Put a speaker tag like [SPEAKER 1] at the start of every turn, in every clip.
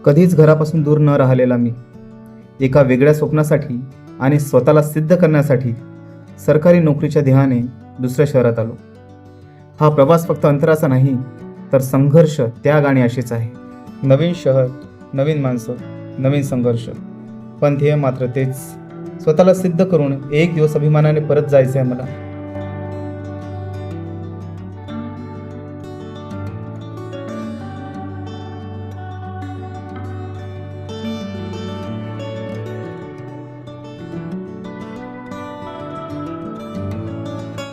[SPEAKER 1] कधीच घरापासून दूर न राहिलेला मी एका वेगळ्या स्वप्नासाठी आणि स्वतःला सिद्ध करण्यासाठी सरकारी नोकरीच्या ध्येयाने दुसऱ्या शहरात आलो. हा प्रवास फक्त अंतराचा नाही, तर संघर्ष, त्याग आणि आशेच आहे. नवीन शहर, नवीन माणसं, नवीन संघर्ष, पण ध्येय मात्र तेच. स्वतःला सिद्ध करून एक दिवस अभिमानाने परत जायचं आहे मला.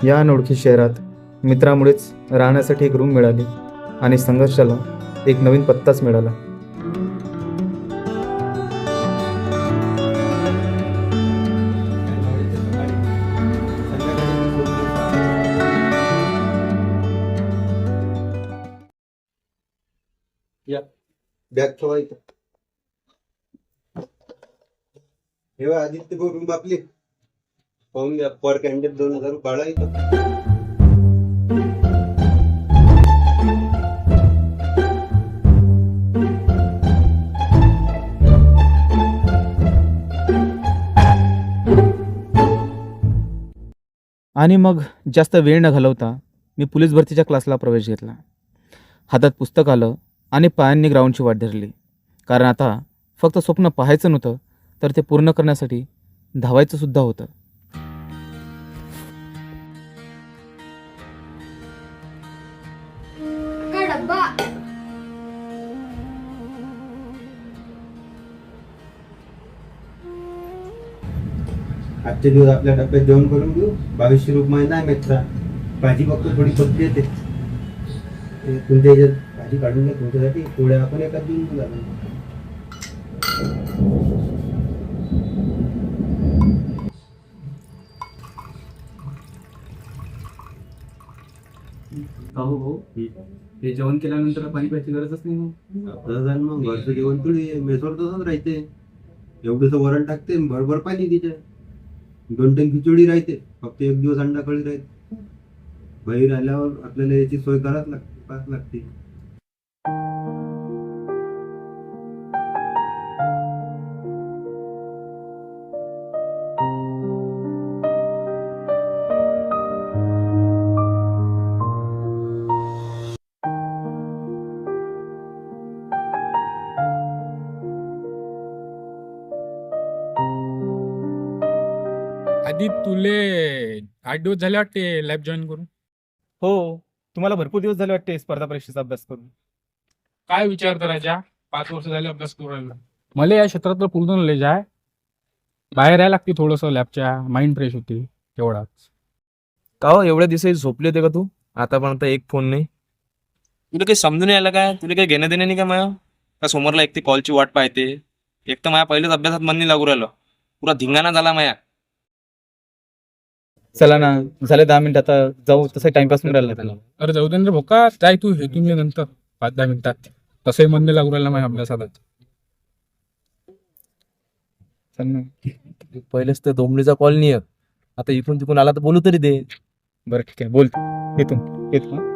[SPEAKER 1] या अनोळखी शहरात मित्रामुळेच राहण्यासाठी एक रूम मिळाली आणि संघर्षाला एक नवीन पत्ताच मिळाला.
[SPEAKER 2] या बॅग ठेवा इथं. हे आदित्य भाऊ रूम आपली पाहून घ्या. पर कॅन्डिडेट 2000 भाडा इथं.
[SPEAKER 1] आणि मग जास्त वेळ न घालवता मी पोलीस भरतीच्या क्लासला प्रवेश घेतला. हातात पुस्तक आलं आणि पायांनी ग्राउंडची वाट धरली. कारण आता फक्त स्वप्न पाहायचं नव्हतं, तर ते पूर्ण करण्यासाठी धावायचं सुद्धा होतं.
[SPEAKER 2] आजचे दिवस आपल्या डब्यात जेवण करून घेऊ. 2200 रुपये नाही मित्रा. भाजी फक्त थोडी पत्ती येते. तुमच्या याच्यात भाजी काढून घ्या तुमच्यासाठी. पोळ्या आपण एका देऊन झालं.
[SPEAKER 1] हो, हे जेवण केल्यानंतर पाणी प्यायची गरजच नाही.
[SPEAKER 2] मग घरचं जेवण थोडी मेसवर तसंच राहते. एवढंसं वरण टाकते, भरभर पाणी तिच्या. 2 टन खिचडी राहते, फक्त 1 दिवस अंडा कळी राहते. बाहेर आल्यावर आपल्याला याची सोय करायच लागते.
[SPEAKER 3] आधी तुले 8 दिवस झाले वाटते लॅब जॉईन करून.
[SPEAKER 1] हो, तुम्हाला भरपूर दिवस झाले वाटते स्पर्धा परीक्षेचा अभ्यास करून.
[SPEAKER 3] काय विचार राजा, 5 वर्ष झाले अभ्यास करू राहिलो. मला या क्षेत्रातलं पूर्ण नॉलेज आहे. बाहेर यायला लागते थोडंसं लॅबच्या, माइंड फ्रेश होते तेवढाच.
[SPEAKER 4] का हो एवढ्या दिवसाची झोपली होते का तू? आतापर्यंत एक फोन नाही. तुला काही समजून यायला काय? तुला काही घेणं देणं नाही का माया? का समोरला एक ती कॉलची वाट पाहते, एक तर माया पहिलेच अभ्यासात मन नाही लागू राहिलं. पुरा धिंगाणा झाला माया.
[SPEAKER 1] चला ना, झाले 10 मिनिट, आता जाऊ. तसं टाइमपास नाही राहिला त्याला.
[SPEAKER 3] अरे जाऊ दे रे भोका, काय तू हे तुम्ही नंतर 5-10 मिनिटात. तसंही मन नाही लागू राहिलं माझ्या अभ्यासात.
[SPEAKER 1] चल ना.
[SPEAKER 4] पहिलेच तर दोमडीचा कॉल नाही येत. आता इकडून तिकडून आला तर बोलू तरी दे.
[SPEAKER 1] बरं ठीक आहे, बोल. येतो.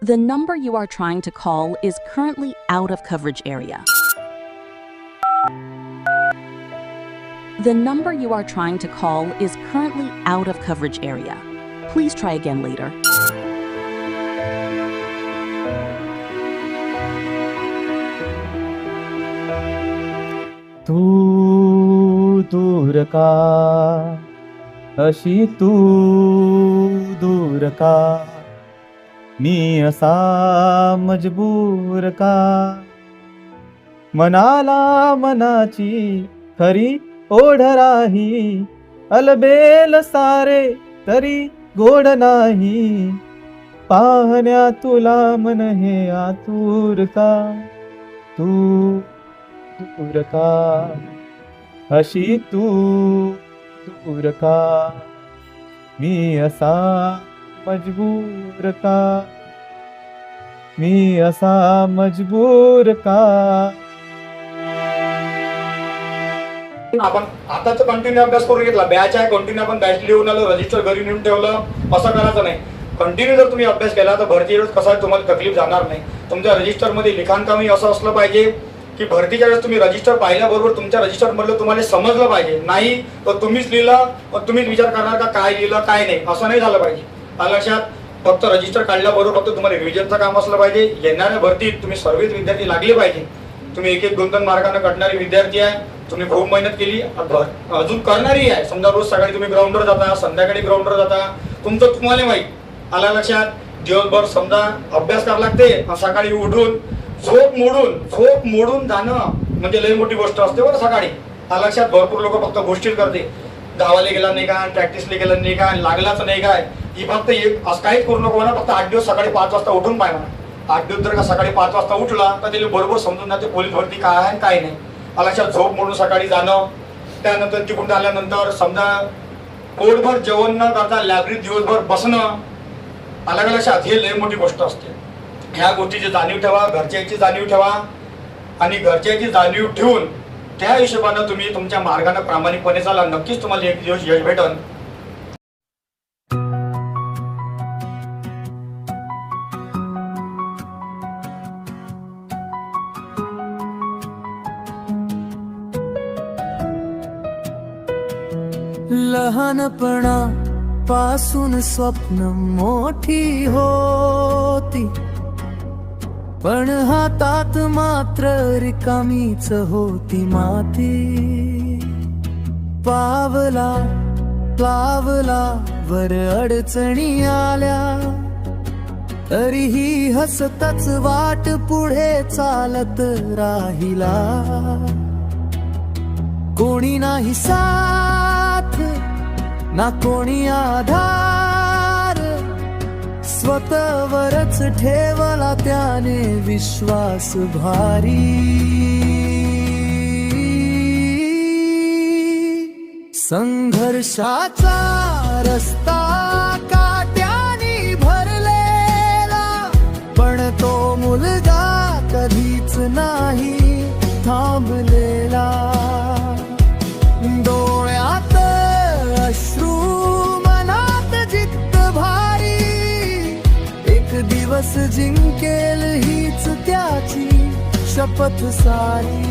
[SPEAKER 5] The number you are trying to call is currently out of coverage area. The number you are trying to call is currently out of coverage area. Please try again later.
[SPEAKER 1] तू दूर का, अशी तू दूर का, मी असा मजबूर का, मनाला मनाची खरी ओढ राही, अलबेल सारे तरी गोड नाही, पाहण्या तुला मन हे आतुर का, तू दूर का, अशी तू दूर का, मी असा मजबूर का, मी असा मजबूर का.
[SPEAKER 6] आपण आताच कंटिन्यू अभ्यास करून घेतला, बॅच आहे कंटिन्यू, आपण बॅच लिहून आलो, रजिस्टर घरी नेऊन ठेवलं, असं करायचं नाही. कंटिन्यू जर तुम्ही अभ्यास केला तर भरती वेळेस कसं आहे तुम्हाला तकलीफ जाणार नाही. तुमच्या रजिस्टरमध्ये लिखाणकामी असं असलं पाहिजे की भरतीच्या वेळेस तुम्ही रजिस्टर पाहिल्याबरोबर तुमच्या रजिस्टरमधलं तुम्हाला समजलं पाहिजे. नाही तर तुम्हीच लिहिलं मग तुम्हीच विचार करणार का काय लिहिलं काय नाही, असं नाही झालं पाहिजे. लक्षात, फक्त रजिस्टर काढल्याबरोबर फक्त तुम्हाला रिव्हिजनचं काम असलं पाहिजे. येणाऱ्या भरतीत तुम्ही सर्वच विद्यार्थी लागले पाहिजे. तुम्ही एक एक 2-2 मार्कानं कटणारे विद्यार्थी आहे, तुम्ही खूप मेहनत केली, अजून करणारी आहे. समजा रोज सकाळी तुम्ही ग्राउंडवर जाता, संध्याकाळी ग्राउंडवर जाता, तुमचं तुम्हाला माहीत. आला लक्षात, दिवसभर समजा अभ्यास करावा लागते, सकाळी उठून झोप मोडून जाणं म्हणजे लई मोठी गोष्ट असते बरं. सकाळी आला लक्षात, भरपूर लोक फक्त गोष्टीच करते, गावाला गेला नाही का, प्रॅक्टिसला गेला नाही का, लागलाच नाही काय, ही फक्त एक असं काहीच करू नको ना. फक्त 8 दिवस सकाळी 5 वाजता उठून पाहिजे ना. 8 दिवस जर का सकाळी 5 वाजता उठला तर त्याला बरोबर समजून जाते पोलीस भरती काय आहे काय नाही. लक्षात, झोप मोडून सकाळी जाणं, त्यानंतर तिकडून आल्यानंतर समजा पोटभर जेवण न करता लायब्ररीत दिवसभर बसणं. अलग लक्षात, हे लय मोठी गोष्ट असते. ह्या गोष्टीची जाणीव ठेवा, घरच्याची जाणीव ठेवा, आणि घरच्याची जाणीव ठेवून त्या हिशोबानं तुम्ही तुमच्या मार्गाने प्रामाणिकपणे चाला, नक्कीच तुम्हाला एक दिवस यश भेटन.
[SPEAKER 7] लहानपणापासून स्वप्न मोठी होती, पण हातात मात्र रिकामीच होती माती. पावला वर अडचणी आल्या, तरीही हसतच वाट पुढे चालत राहिला. कोणी नाही साथ ना कोणी आधार, स्वतःवरच ठेवला त्याने विश्वास भारी. संघर्षाचा रस्ता काट्याने भरलेला, पण तो मुलगा कधीच नाही थांबलेला. डोळ्यात अश्रू, मनात जिद्द भारी, एक दिवस जिंकेल हीच त्याची शपथ सारी.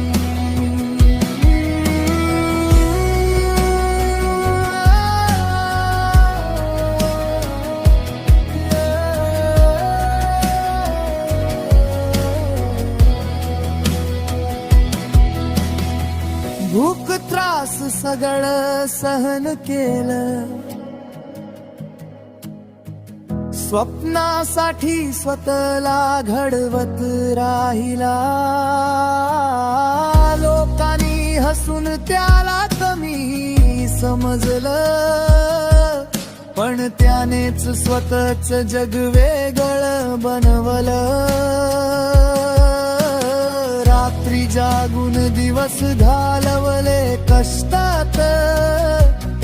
[SPEAKER 7] भूक त्रास सगळं सहन केलं, स्वप्नासाठी स्वतःला घडवत राहिला. लोकांनी हसून त्याला कमी समजलं, पण त्यानेच स्वतःच जग वेगळं बनवलं. रात्री जागून दिवस घालवले कष्टात,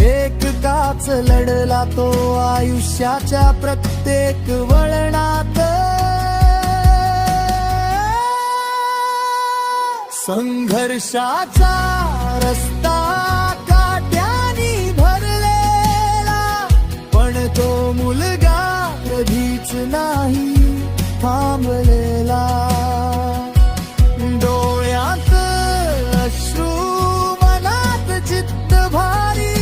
[SPEAKER 7] एक काच लढला तो आयुष्याच्या प्रत्येक वळणात. संघर्षाचा रस्ता काट्याने भरलेला, पण तो मुलगा कधीच नाही थांबलेला. डोळ्यात अश्रू, मनात जिद्द भारी,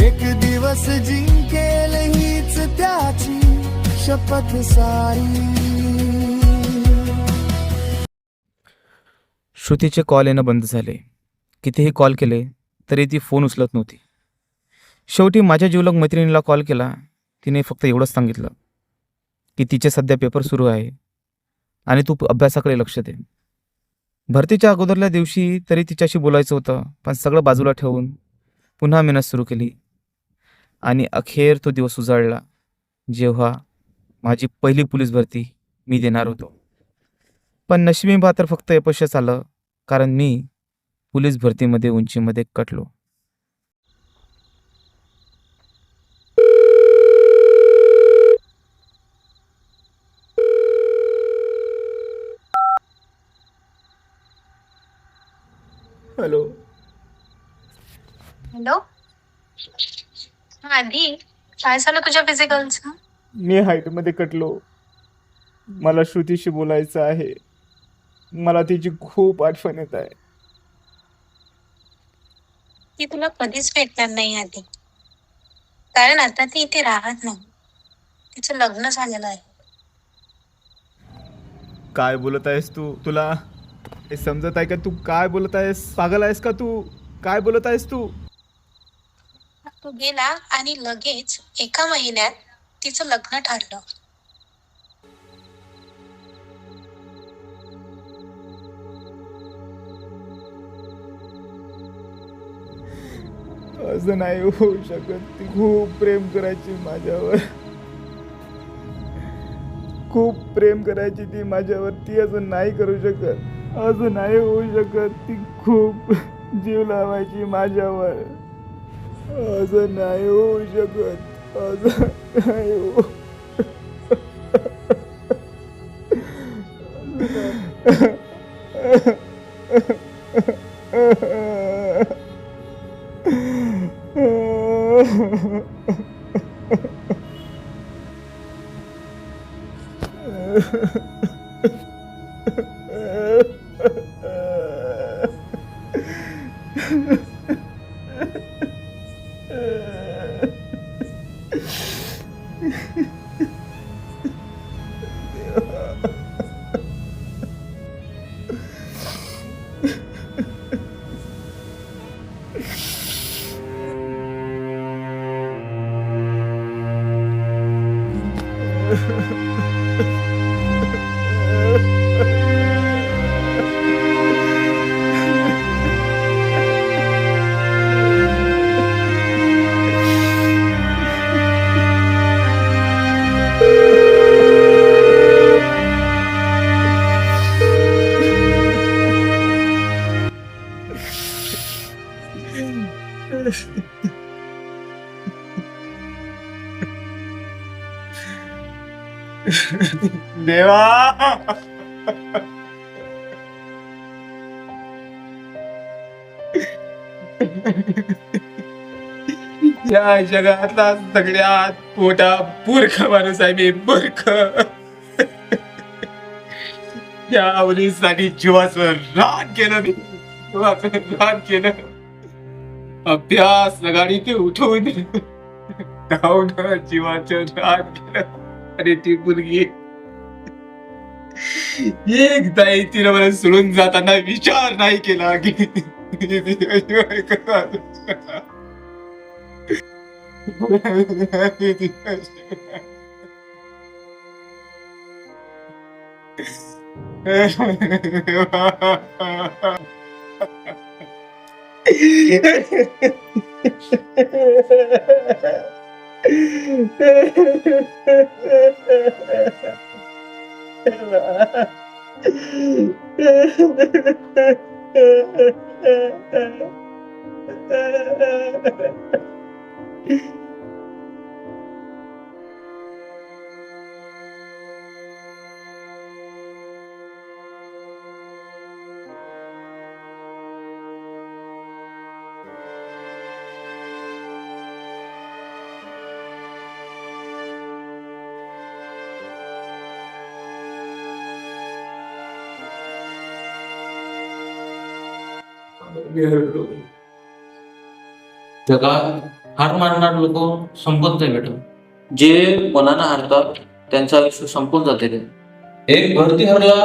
[SPEAKER 7] एक दिवस जिंकेल हीच त्याची शपथ सारी.
[SPEAKER 1] श्रुतीचे कॉल येणं बंद झाले. कितीही कॉल केले तरी ती फोन उचलत नव्हती. शेवटी माझ्या जिवलग मैत्रिणीला कॉल केला. तिने फक्त एवढंच सांगितलं की तिचे सध्या पेपर सुरू आहे आणि तू अभ्यासाकडे लक्ष दे. भरतीच्या अगोदरल्या दिवशी तरी तिच्याशी बोलायचं होतं, पण सगळं बाजूला ठेवून पुन्हा मेहनत सुरू केली. आणि अखेर तो दिवस उजाडला जेव्हा माझी पहिली पोलीस भरती मी देणार होतो. पण नशिबी तर फक्त अपयशच आलं, कारण मी पोलीस भरतीमध्ये उंचीमध्ये कटलो.
[SPEAKER 8] हॅलो, आधी काय झालं तुझ्या फिजिकलचं?
[SPEAKER 9] मी हाईटमध्ये कटलो. मला श्रुतीशी बोलायचं आहे. मला तिची खूप आठवण येत आहे.
[SPEAKER 8] ती तुला कधीच भेटणार नाही आधी, कारण आता ती इथे राहत नाही. तिचं लग्न झालेलं आहे.
[SPEAKER 9] काय बोलत आहेस तू? तुला हे समजत आहे का? तू काय बोलत आहेस? पागल आहेस का तू? काय बोलत आहेस तू?
[SPEAKER 8] तो गेला आणि लगेच एका महिन्यात तिचं लग्न ठरलं.
[SPEAKER 9] असं नाही होऊ शकत. ती खूप प्रेम करायची माझ्यावर. खूप प्रेम करायची ती माझ्यावर. ती असं नाही करू शकत. असं नाही होऊ शकत. ती खूप जीव लावायची माझ्यावर. असं नाही होऊ शकत. असं नाही होऊ. देवा, या जगातला सगळ्यात मोठा मूर्ख माणूस आहे मी. मूर्ख. या मुलीसाठी जीवाचं रान केलं मी. जीवाचं रान केलं. अभ्यास लगाडी ते उठवून धावून जीवाचं रान केलं. आणि ती मुलगी एकदा तिने मला सोडून जाताना विचार नाही केला की
[SPEAKER 10] जगात हार मानणार लोक संपत नाही बेटा. जे मनानं हारतात त्यांचं आयुष्य संपून जाते रे. एक भरती हरला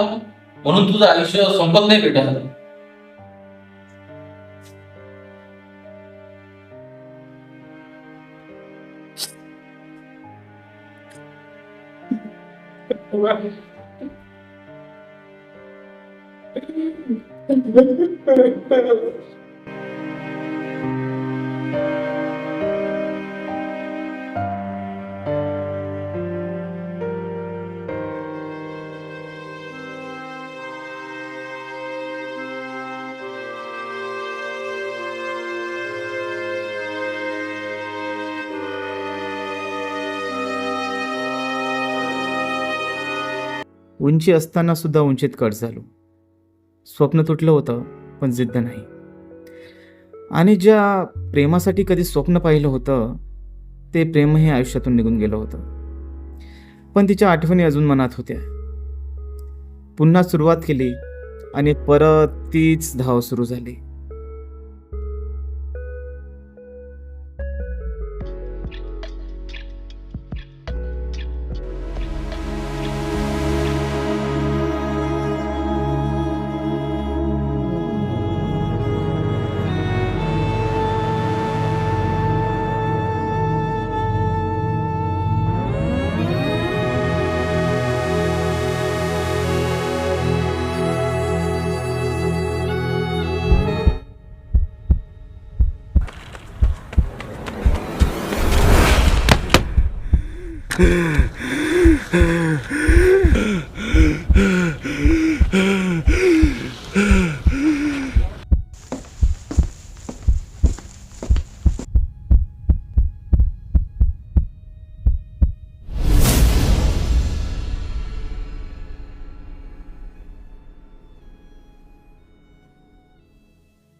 [SPEAKER 10] म्हणून तुझं आयुष्य संपत नाही बेटा.
[SPEAKER 1] उंची असताना सुद्धा उंचीत कट झालो. स्वप्न तुटलं होतं पण जिद्द नाही. आणि ज्या प्रेमासाठी कधी स्वप्न पाहिलं होतं ते प्रेमही आयुष्यातून निघून गेलं होतं. पण तिच्या आठवणी अजून मनात होत्या. पुन्हा सुरुवात केली आणि परत तीच धाव सुरू झाली.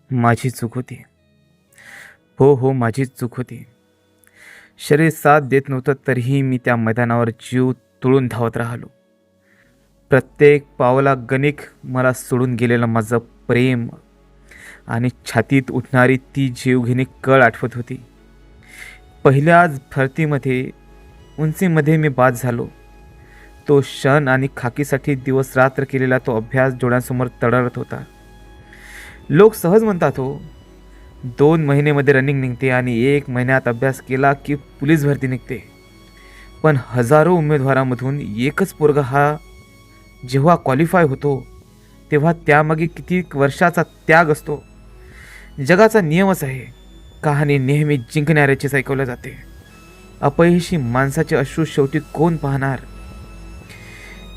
[SPEAKER 1] माझी चूक होती. हो, माझी चूक होती. शरीर साथ देत नव्हतं तरीही मी त्या मैदानावर जीव तुळून धावत राहिलो. प्रत्येक पावला गणिक मला सोडून गेलेलं माझं प्रेम आणि छातीत उठणारी ती जीवघेणी कळ आठवत होती. पहिल्याच भरतीमध्ये उंचीमध्ये मी बाद झालो. तो क्षण आणि खाकीसाठी दिवस रात्र केलेला तो अभ्यास डोळ्यांसमोर तडरत होता. लोक सहज म्हणतात हो, 2 महिन्यामध्ये रनिंग निघते आणि 1 महिन्यात अभ्यास केला की पोलीस भरती निघते. पण हजारो उमेदवारामधून एकच पोरगा हा जेव्हा क्वालिफाय होतो तेव्हा त्यामागे किती वर्षाचा त्याग असतो. जगाचा नियमच आहे, कहाणी नेहमी जिंकणाऱ्याचीच ऐकवल्या जाते. अपयशी माणसाचे अश्रू शेवटी कोण पाहणार.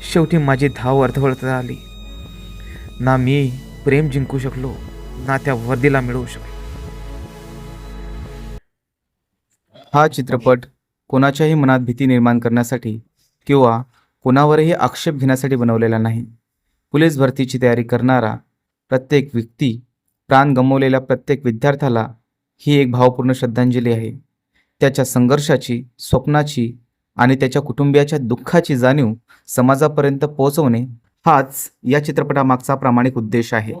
[SPEAKER 1] शेवटी माझी धाव अर्धवट आली. ना मी प्रेम जिंकू शकलो, ना त्या वर्दीला मिळवू शकलो. हा चित्रपट कोणाच्याही मनात भीती निर्माण करण्यासाठी किंवा कोणावरही आक्षेप घेण्यासाठी बनवलेला नाही. पोलीस भरतीची तयारी करणारा प्रत्येक व्यक्ती, प्राण गमावलेल्या प्रत्येक विद्यार्थ्याला ही एक भावपूर्ण श्रद्धांजली आहे. त्याच्या संघर्षाची, स्वप्नाची आणि त्याच्या कुटुंबियाच्या दुःखाची जाणीव समाजापर्यंत पोहोचवणे हाच या चित्रपटामागचा प्रामाणिक उद्देश आहे.